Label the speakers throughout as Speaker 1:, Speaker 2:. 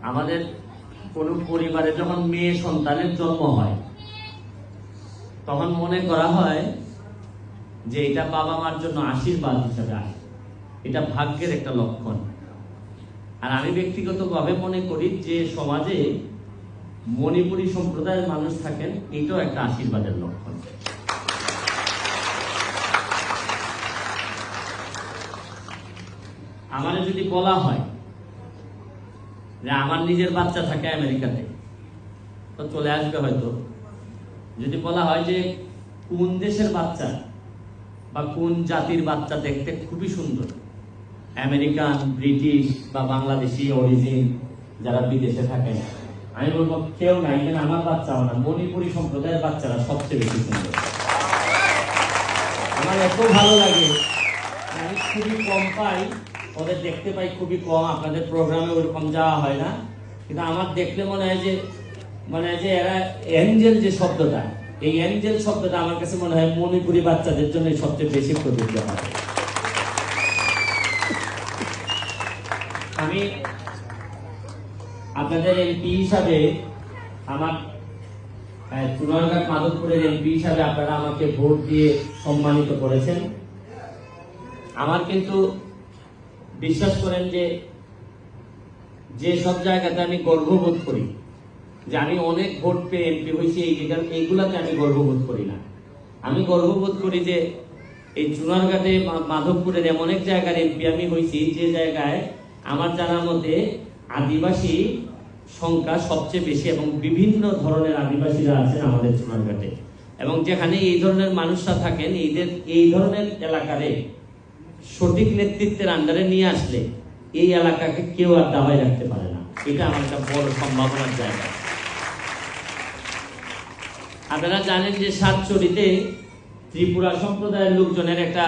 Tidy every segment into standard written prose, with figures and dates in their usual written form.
Speaker 1: আমাদের কোনো পরিবারে যখন মেয়ে সন্তানের জন্ম হয় তখন মনে করা হয় যে এটা বাবা মার জন্য আশীর্বাদ হিসাবে আসে, এটা ভাগ্যের একটা লক্ষণ। আর আমি ব্যক্তিগতভাবে মনে করি যে সমাজে মণিপুরী সম্প্রদায়ের মানুষ থাকেন, এটাও একটা আশীর্বাদের লক্ষণ। আমার যদি বলা হয় যে আমার নিজের বাচ্চা থাকে আমেরিকাতে, তো চলে আসবে হয়তো। যদি বলা হয় যে কোন দেশের বাচ্চা বা কোন জাতির বাচ্চা দেখতে খুবই সুন্দর, আমেরিকান, ব্রিটিশ বা বাংলাদেশি অরিজিন যারা বিদেশে থাকেন, আমি বলবো কেউ নাই, কেন আমার বাচ্চাও না, মণিপুরী সম্প্রদায়ের বাচ্চারা সবচেয়ে বেশি সুন্দর। আমার এত ভালো লাগে, আমি খুবই কম পাই, ওদের দেখতে পাই খুবই কম, আপনাদের প্রোগ্রামে ওরকম যাওয়া হয় না, কিন্তু আমার দেখলে মনে হয় যে এরা এঞ্জেল, যে শব্দটা, এই এঞ্জেল শব্দটা আমার কাছে মনে হয় মণিপুরী বাচ্চাদের জন্য সবচেয়ে বেশি প্রযোজ্য হয়। আমি আপনাদের এমপি হিসাবে, আমার চুনারঘাট মাধবপুরের এমপি হিসাবে আপনারা আমাকে ভোট দিয়ে সম্মানিত করেছেন। আমার কিন্তু বিশ্বাস করেন যে সব জায়গাতে আমি গর্ববোধ করি যে আমি অনেক ভোট পেয়ে এমপি হয়েছি, এইগুলাতে আমি গর্ববোধ করি না। আমি গর্ববোধ করি যে এই চুনারঘাটে মাধবপুরের এমন এক জায়গার এমপি আমি হয়েছি যে জায়গায় আমার জানা মতে আদিবাসী সংখ্যা সবচেয়ে বেশি এবং বিভিন্ন ধরনের আদিবাসীরা আছেন আমাদের চুনারঘাটে, এবং যেখানে এই ধরনের মানুষরা থাকেন, এই ধরনের এলাকারে সঠিক নেতৃত্বের আন্ডারে নিয়ে আসলে এই এলাকাকে কেউ আর দাবায় রাখতে পারে না। এটা আমার একটা বড় সম্ভাবনার জায়গা। আপনারা জানেন যে সাতচুরিতে ত্রিপুরা সম্প্রদায়ের লোকজনের একটা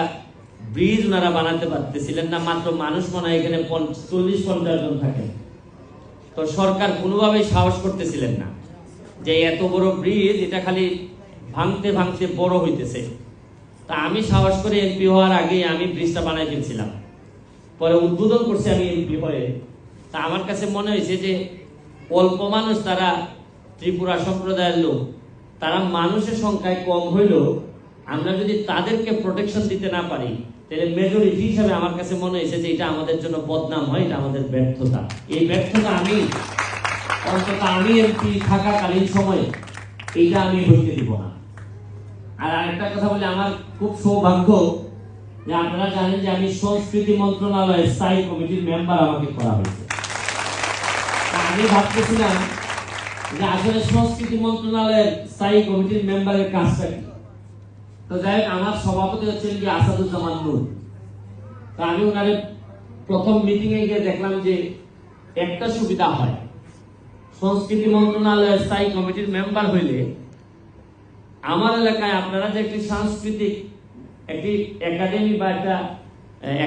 Speaker 1: ব্রিজ ওনারা বানাতে পারতেছিলেন না, মাত্র মানুষ মনে হয় এখানে 40-50 জন থাকেন। তো সরকার কোনোভাবেই সাহস করতেছিলেন না যে এত বড় ব্রিজ, এটা খালি ভাঙতে ভাঙতে বড় হইতেছে। তা আমি সাহস করে এমপি হওয়ার আগে আমি ব্রিজটা বানাই ফেলছিলাম, পরে উদ্বোধন করছি আমি এমপি হয়ে। তা আমার কাছে মনে হয়েছে যে অল্প মানুষ, তারা ত্রিপুরা সম্প্রদায়ের লোক, তারা মানুষের সংখ্যায় কম হইলেও আমরা যদি তাদেরকে প্রোটেকশন দিতে না পারি, তাহলে মেজরিটি হিসাবে আমার কাছে মনে হয়েছে যে এটা আমাদের জন্য বদনাম হয়, এটা আমাদের ব্যর্থতা। এই ব্যর্থতা অন্তত আমি এমপি থাকাকালীন সময়ে এইটা আমি হইতে দিব না। আর আরেকটা কথা বলি, আমার খুব সৌভাগ্য যে আপনারা জানেন যে আমি সংস্কৃতি মন্ত্রণালয়ের স্থায়ী কমিটির মেম্বার আমাকে করা হয়েছে। আমি ভাবতেছিলাম যে আসলে সংস্কৃতি মন্ত্রণালয়ের স্থায়ী কমিটির মেম্বারের কাজটা কি। তো যাই হোক, আমার সভাপতি হচ্ছেন কি আসাদুজ্জামান নূর। তো আমি ওনারে প্রথম মিটিং এ গিয়ে দেখলাম যে একটা সুবিধা হয়, সংস্কৃতি মন্ত্রণালয়ের স্থায়ী কমিটির মেম্বার হইলে আমার এলাকায় আপনারা যে একটি সাংস্কৃতিক একটি একাডেমি বা একটা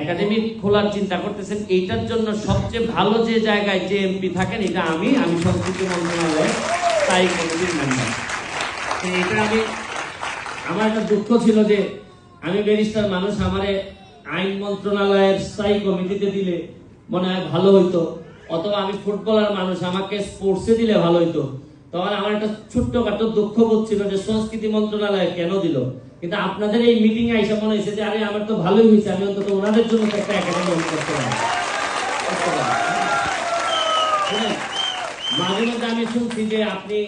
Speaker 1: একাডেমি খোলার চিন্তা করতেছেন, এইটার জন্য সবচেয়ে ভালো যে জায়গায় যে এমপি থাকেন, এটা আমি সংস্কৃতি মন্ত্রণালয়ের স্থায়ী কমিটির মেম্বার। এটা আমার একটা দুঃখ ছিল যে আমি ব্যারিস্টার মানুষ, আমারে আইন মন্ত্রণালয়ের স্থায়ী কমিটিতে দিলে মনে হয় ভালো হইতো, অথবা আমি ফুটবলার মানুষ, আমাকে স্পোর্টসে দিলে ভালো হইতো। তখন আমার একটা ছোট্টখাটো দুঃখ বোধ ছিল যে সংস্কৃতি মন্ত্রণালয় কেন দিল। কিন্তু আপনাদের এই মিটিং এ এসে মনে হয়েছে যে আরে আমার তো ভালোই হয়েছে, আমি অন্তত ওনাদের জন্য একটা একাডেমি করতে পারি। মাঝে মধ্যে আমি শুনছি যে আপনি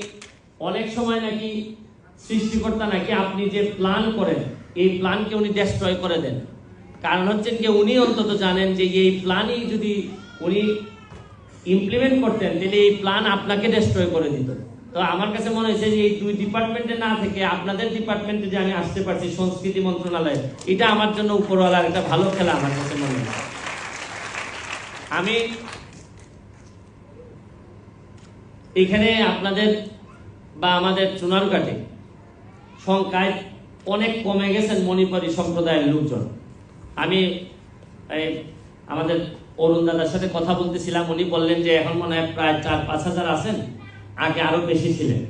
Speaker 1: অনেক সময় নাকি সৃষ্টিকর্তা নাকি আপনি যে প্ল্যান করেন, এই প্ল্যানকে উনি ডেস্ট্রয় করে দেন। কারণ হচ্ছেন যে উনি অন্তত জানেন যে এই প্ল্যানই যদি উনি ইমপ্লিমেন্ট করতেন, তাহলে এই প্ল্যান আপনাকে ডেস্ট্রয় করে দিত। তো আমার কাছে মনে হয়েছে যে এই দুই ডিপার্টমেন্টে না থেকে আপনাদের ডিপার্টমেন্টে যে আমি আসতে পারছি, সংস্কৃতি মন্ত্রণালয়, এটা আমার জন্য উপরওয়ালার একটা ভালো খেলা আমার কাছে মনে হয়। আমি এখানে আপনাদের বা আমাদের চুনারঘাটে সংখ্যায় অনেক কমে গেছেন মণিপুরী সম্প্রদায়ের লোকজন। আমি আমাদের অরুণ দাদার সাথে কথা বলতেছিলাম, উনি বললেন যে এখন মনে হয় প্রায় 4-5 হাজার আছেন, আগে আরো বেশি ছিলেন,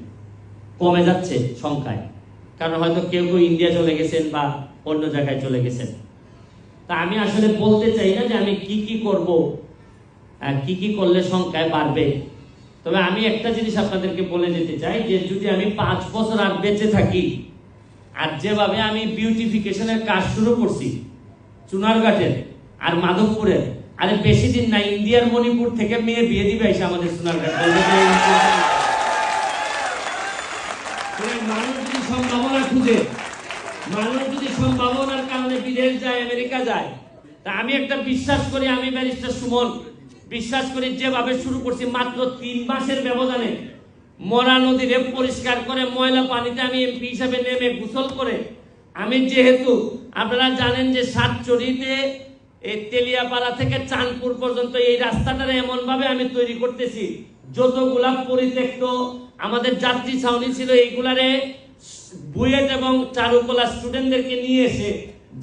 Speaker 1: কমে যাচ্ছে সংখ্যায়, কারণ হয়তো কেউ ইন্ডিয়া চলে গেছেন বা অন্য জায়গায় চলে গেছেন। তা আমি আসলে বলতে চাই না যে আমি কি কি করব, কি কি করলে সংখ্যায় বাড়বে, তবে আমি একটা জিনিস আপনাদেরকে বলে যেতে চাই যে যদি আমি 5 বছর আর বেঁচে থাকি, আর যেভাবে আমি বিউটিফিকেশনের কাজ শুরু করছি চুনারঘাটের আর মাধবপুরের, আরে বেশি দিন না ইন্ডিয়ার মণিপুর থেকে মেয়ে বিয়ে দিবে এসে আমাদের চুনারঘাট। মানুষ যদি সম্ভাবনা খুঁজে, মানুষ যদি সম্ভাবনার কারণে বিদেশ যায়, আমেরিকা যায়, তা আমি একটা বিশ্বাস করি, আমি ব্যারিস্টার সুমন বিশ্বাস করি যেভাবে শুরু করছি মাত্র 3 মাসের ব্যবধানে মরা নদীরে পরিষ্কার করে ময়লা পানিতে আমি এমপি হিসাবে নেমে গোসল করে, আমি যেহেতু আপনারা জানেন যে সাতচড়িতে এই তেলিয়াপাড়া থেকে চাঁদপুর পর্যন্ত এই রাস্তাটা এমন ভাবে আমি তৈরি করতেছি, যতগুলা পরিত্যক্ত আমাদের যাত্রী ছাউনি ছিল এইগুলারে বুয়েট এবং চারুকলা স্টুডেন্টদেরকে নিয়ে এসে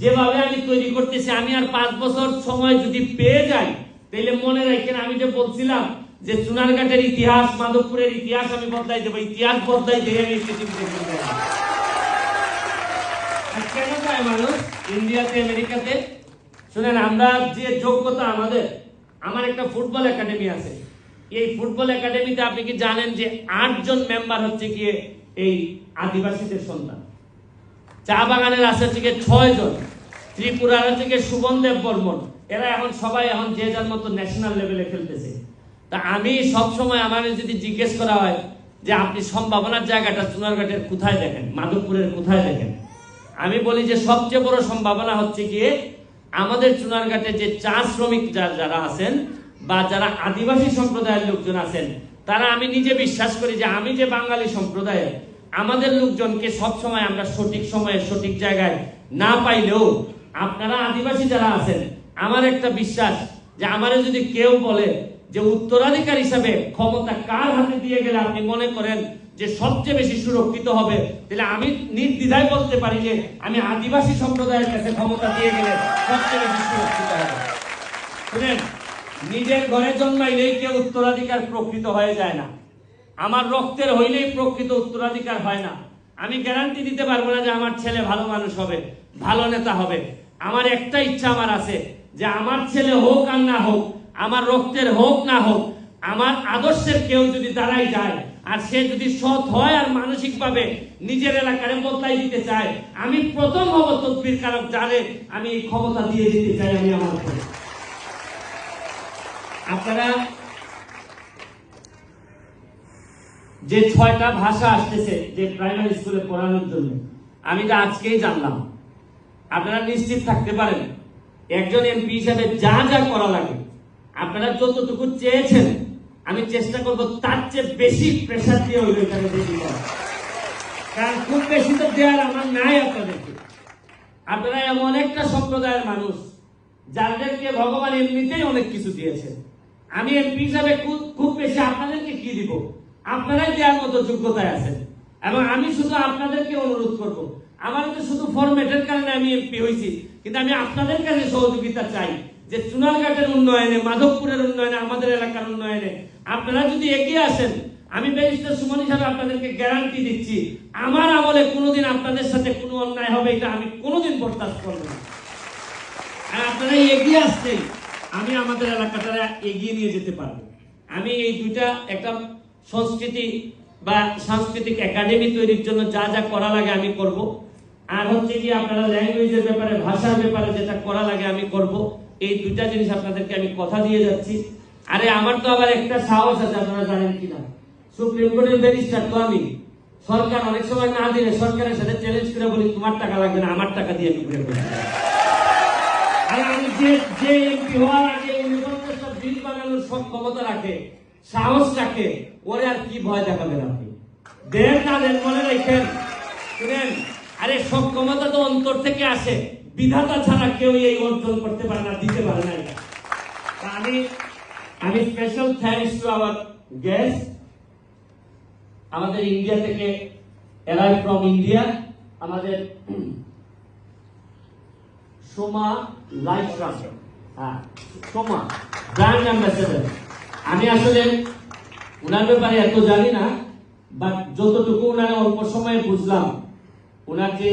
Speaker 1: যেভাবে আমি তৈরি করতেছি, আমি আর 5 বছর সময় যদি পেয়ে যাই তাহলে মনে রাখেন আমি যে বলছিলাম যে চুনারঘাটের ইতিহাস, মাধবপুরের ইতিহাস আমি বদলাই দেবো, ইতিহাস বদলাই দিয়ে আমি কেন যায় মানুষ ইন্ডিয়াতে আমেরিকাতে। শুনেন, আমরা যে যোগ্যতা আমার একটা ফুটবল একাডেমি আছে, এই ফুটবল একাডেমিতে আপনি কি জানেন যে 8 জন মেম্বার হচ্ছে গিয়ে এই আদিবাসীদের সন্তান। চা বাগানের আছে হচ্ছে গিয়ে 6 জন, ত্রিপুরার হচ্ছে গিয়ে সুবনদেব বর্মন, এরা এখন সবাই এখন যে যার মতো ন্যাশনাল লেভেলে খেলতেছে। তা আমি সবসময় আমার যদি জিজ্ঞেস করা হয় যে আপনি সম্ভাবনার জায়গাটা চুনারঘাটের কোথায় দেখেন, মাধবপুরের কোথায় দেখেন, আমি বলি যে সবচেয়ে বড় সম্ভাবনা হচ্ছে গিয়ে আমাদের চুনারঘাটে যে চা শ্রমিক যারা আছেন বা যারা আদিবাসী সম্প্রদায়ের লোকজন আছেন, তারা আমি নিজে বিশ্বাস করি যে আমি যে বাঙালি সম্প্রদায়ের আমাদের লোকজনকে সবসময় আমরা সঠিক সময়ে সঠিক জায়গায় না পাইলেও আপনারা আদিবাসী যারা আছেন, আমার একটা বিশ্বাস যে আমারে যদি কেউ বলে যে উত্তরাধিকার হিসাবে ক্ষমতা কার হাতে দিয়ে গেলে আপনি মনে করেন যে সবচেয়ে বেশি সুরক্ষিত হবে, তাহলে আমি নির্দ্বিধায় বলতে পারি যে আমি আদিবাসী সম্প্রদায়ের কাছে ক্ষমতা দিয়ে গেলে সবচেয়ে বেশি সুরক্ষিত হবে। শুনেন, নিজের ঘরে জন্মাইলেই কেউ উত্তরাধিকার প্রকৃত হয়ে যায় না, আমার রক্তের হইলেই প্রকৃত উত্তরাধিকার হয় না। আমি গ্যারান্টি দিতে পারবো না যে আমার ছেলে ভালো মানুষ হবে, ভালো নেতা হবে। আমার একটা ইচ্ছা আমার আছে যে আমার ছেলে হোক আর না হোক, আমার রক্তের হোক না হোক, আমার আদর্শের কেউ যদি দাঁড়াই যায় আর সে যদি সৎ হয় আর মানসিকভাবে নিজের এলাকারে বদলাই দিতে চায়, আমি প্রথম হব তদবির কারক, জানে আমি এই ক্ষমতা দিয়ে দিতে চাই। আমি আমার আপনারা যে 6টা ভাষা আসতেছে যে প্রাইমারি স্কুলে পড়ানোর জন্য, আমি তো আজকেই জানলাম। আপনারা নিশ্চিত থাকতে পারেন একজন এমপি হিসাবে যা যা করা লাগে আপনারা যতটুকু চেয়েছেন আমি চেষ্টা করব তার চেয়ে বেশি প্রেসার দিয়ে হইল এখানে বেশি করা, কারণ খুব বেশি তো দেওয়ার আমার নাই আপনাদেরকে। আপনারা এমন একটা সম্প্রদায়ের মানুষ যাদেরকে ভগবান এমনিতেই অনেক কিছু দিয়েছেন। আমি এমপি হিসাবে খুব বেশি আপনাদেরকে কি দিব, আপনারাই দেওয়ার মতো যোগ্যতায় আছেন। এবং আমি শুধু আপনাদেরকে অনুরোধ করব, আমার তো শুধু ফরম্যাটের কারণে আমি এমপি হয়েছি, কিন্তু আমি আপনাদের কাছে সহযোগিতা চাই যে চুনারঘাটের উন্নয়নে, মাধবপুরের উন্নয়নে, আমাদের এলাকার উন্নয়নে আপনারা যদি এগিয়ে আসেন, আমি ব্যারিস্টার সুমন হিসাবে আপনাদেরকে গ্যারান্টি দিচ্ছি আমার আমলে কোনোদিন আপনাদের সাথে কোনো অন্যায় হবে এটা আমি কোনোদিন বরদাস্ত করব না। আর আপনারা এগিয়ে আসছেন, আমি আমাদের এলাকাটা এগিয়ে নিয়ে যেতে পারবো। আমি এই দুইটা একটা সংস্কৃতি বা সাংস্কৃতিক একাডেমি তৈরির জন্য যা যা করা লাগে আমি করব। আর হচ্ছে কি আপনারা ল্যাঙ্গুয়েজের ব্যাপারে, ভাষার ব্যাপারে যেটা করা লাগে আমি করব। এই দুইটা জিনিস আপনাদেরকে আমি কথা দিয়ে যাচ্ছি। আরে আমার তো আবার একটা সাহস আছে, আপনারা জানেন কিনা, সুপ্রিম কোর্টের ব্যারিস্টার তো আমি। সরকার অনেক সময় না দিলে সরকারের সাথে চ্যালেঞ্জ করে বলি তোমার টাকা লাগবে না, আমার টাকা দিয়ে আমি ঘুরে করি। আর আমি যে এমপি হওয়ার আগে সব বিল বানানোর সব ক্ষমতা রাখে, সাহস রাখে, ওরে আর কি ভয় দেখাবেন আপনি? দেন না দেন মনে রাখেন। শুনেন, আরে সব ক্ষমতা তো অন্তর থেকে আসে, বিধাতা ছাড়া কেউ এই অর্জন করতে পারে না, দিতে পারে না। আমি special thanks to our guest, আমাদের ইন্ডিয়া থেকে অ্যারাইভ ফ্রম ইন্ডিয়া, আমাদের Soma life trust, Soma brand ambassador. আমি আসলে ওনার ব্যাপারে এত জানি না, বাট যতটুকু ওনার অল্প সময়ে বুঝলাম, ওনার যে